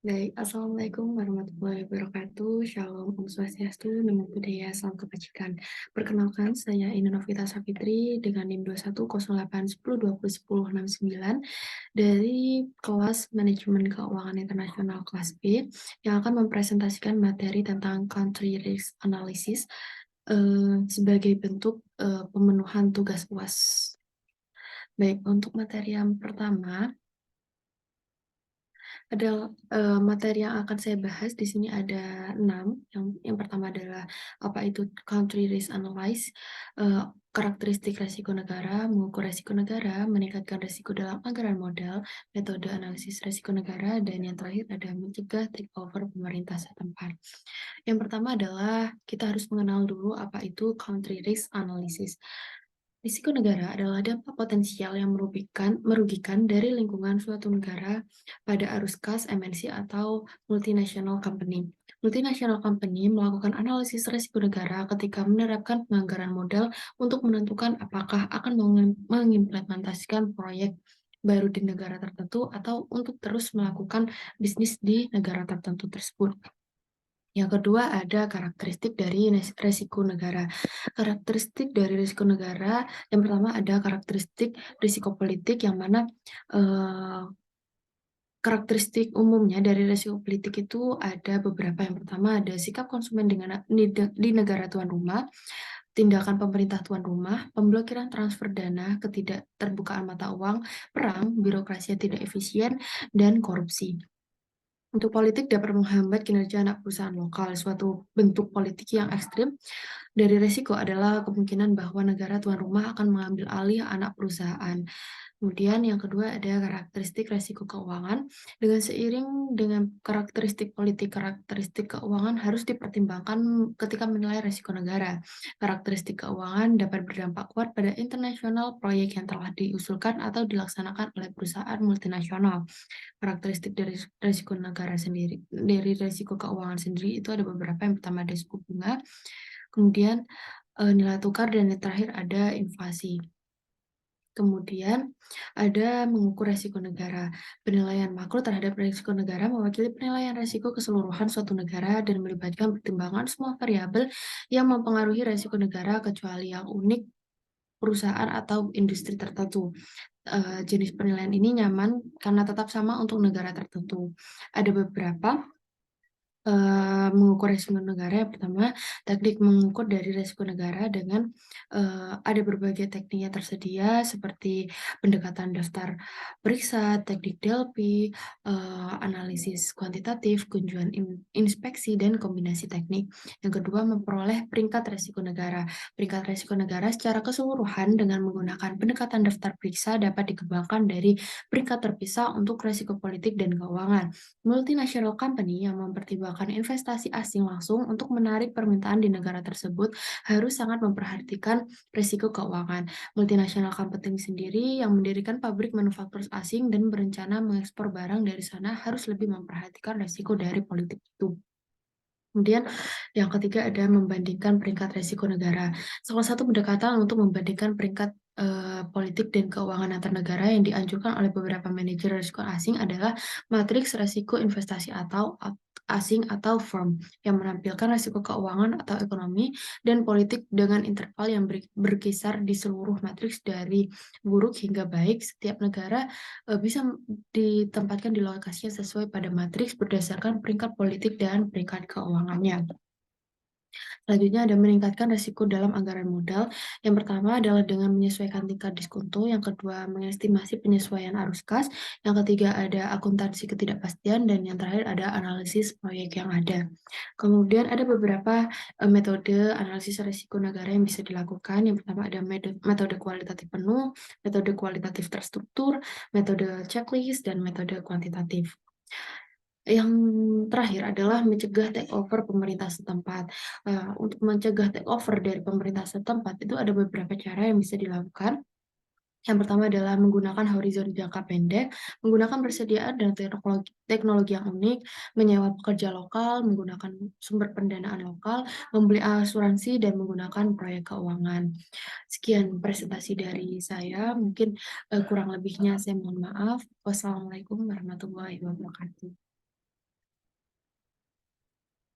Baik, Assalamualaikum warahmatullahi wabarakatuh. Shalom, Om Swastiastu, Namo Buddhaya, Salam Kebajikan. Perkenalkan, saya Ina Novita Savitri dengan NIM 210810201069 dari kelas Manajemen Keuangan Internasional kelas B yang akan mempresentasikan materi tentang Country Risk Analysis sebagai bentuk pemenuhan tugas UAS. Baik, untuk materi yang pertama, ada materi yang akan saya bahas di sini ada 6. Yang pertama adalah apa itu country risk analysis, karakteristik risiko negara, mengukur risiko negara, meningkatkan risiko dalam anggaran modal, metode analisis risiko negara, dan yang terakhir ada mencegah takeover pemerintah setempat. Yang pertama adalah kita harus mengenal dulu apa itu country risk analysis. Risiko negara adalah dampak potensial yang merugikan dari lingkungan suatu negara pada arus kas, MNC, atau multinational company. Multinational company melakukan analisis risiko negara ketika menerapkan penganggaran modal untuk menentukan apakah akan mengimplementasikan proyek baru di negara tertentu atau untuk terus melakukan bisnis di negara tertentu tersebut. Yang kedua ada karakteristik dari risiko negara. Karakteristik dari risiko negara, yang pertama ada karakteristik risiko politik, yang mana karakteristik umumnya dari risiko politik itu ada beberapa. Yang pertama ada sikap konsumen di negara tuan rumah, tindakan pemerintah tuan rumah, pemblokiran transfer dana, ketidakterbukaan mata uang, perang, birokrasi yang tidak efisien, dan korupsi. Untuk politik dapat menghambat kinerja anak perusahaan lokal. Suatu bentuk politik yang ekstrim dari risiko adalah kemungkinan bahwa negara tuan rumah akan mengambil alih anak perusahaan. Kemudian yang kedua ada karakteristik risiko keuangan. Dengan seiring dengan karakteristik politik, karakteristik keuangan harus dipertimbangkan ketika menilai risiko negara. Karakteristik keuangan dapat berdampak kuat pada internasional proyek yang telah diusulkan atau dilaksanakan oleh perusahaan multinasional. Karakteristik dari risiko negara sendiri, dari risiko keuangan sendiri itu ada beberapa. Yang pertama ada suku bunga, kemudian nilai tukar, dan yang terakhir ada inflasi. Kemudian ada mengukur risiko negara. Penilaian makro terhadap risiko negara mewakili penilaian risiko keseluruhan suatu negara dan melibatkan pertimbangan semua variabel yang mempengaruhi risiko negara kecuali yang unik perusahaan atau industri tertentu. Jenis penilaian ini nyaman karena tetap sama untuk negara tertentu. Ada beberapa mengukur risiko negara. Yang pertama, teknik mengukur dari risiko negara dengan ada berbagai teknik yang tersedia seperti pendekatan daftar periksa, teknik Delphi, analisis kuantitatif, kunjungan inspeksi, dan kombinasi teknik. Yang kedua, memperoleh peringkat risiko negara. Peringkat risiko negara secara keseluruhan dengan menggunakan pendekatan daftar periksa dapat dikembangkan dari peringkat terpisah untuk risiko politik dan keuangan. Multinational company yang mempertimbangkan investasi asing langsung untuk menarik permintaan di negara tersebut harus sangat memperhatikan risiko keuangan. Multinational company sendiri yang mendirikan pabrik manufaktur asing dan berencana mengekspor barang dari sana harus lebih memperhatikan risiko dari politik itu. Kemudian yang ketiga ada membandingkan peringkat risiko negara. Salah satu pendekatan untuk membandingkan peringkat politik dan keuangan antar negara yang dianjurkan oleh beberapa manajer risiko asing adalah matriks risiko investasi atau asing atau firm yang menampilkan risiko keuangan atau ekonomi dan politik dengan interval yang berkisar di seluruh matriks dari buruk hingga baik. Setiap negara bisa ditempatkan di lokasinya sesuai pada matriks berdasarkan peringkat politik dan peringkat keuangannya. Selanjutnya ada meningkatkan risiko dalam anggaran modal. Yang pertama adalah dengan menyesuaikan tingkat diskonto, yang kedua mengestimasi penyesuaian arus kas, yang ketiga ada akuntansi ketidakpastian, dan yang terakhir ada analisis proyek yang ada. Kemudian ada beberapa metode analisis risiko negara yang bisa dilakukan. Yang pertama ada metode kualitatif penuh, metode kualitatif terstruktur, metode checklist, dan metode kuantitatif. Yang terakhir adalah mencegah takeover pemerintah setempat. Untuk mencegah takeover dari pemerintah setempat itu ada beberapa cara yang bisa dilakukan. Yang pertama adalah menggunakan horizon jangka pendek, menggunakan persediaan dan teknologi yang unik, menyewa pekerja lokal, menggunakan sumber pendanaan lokal, membeli asuransi, dan menggunakan proyek keuangan. Sekian presentasi dari saya, mungkin kurang lebihnya saya mohon maaf. Wassalamualaikum warahmatullahi wabarakatuh.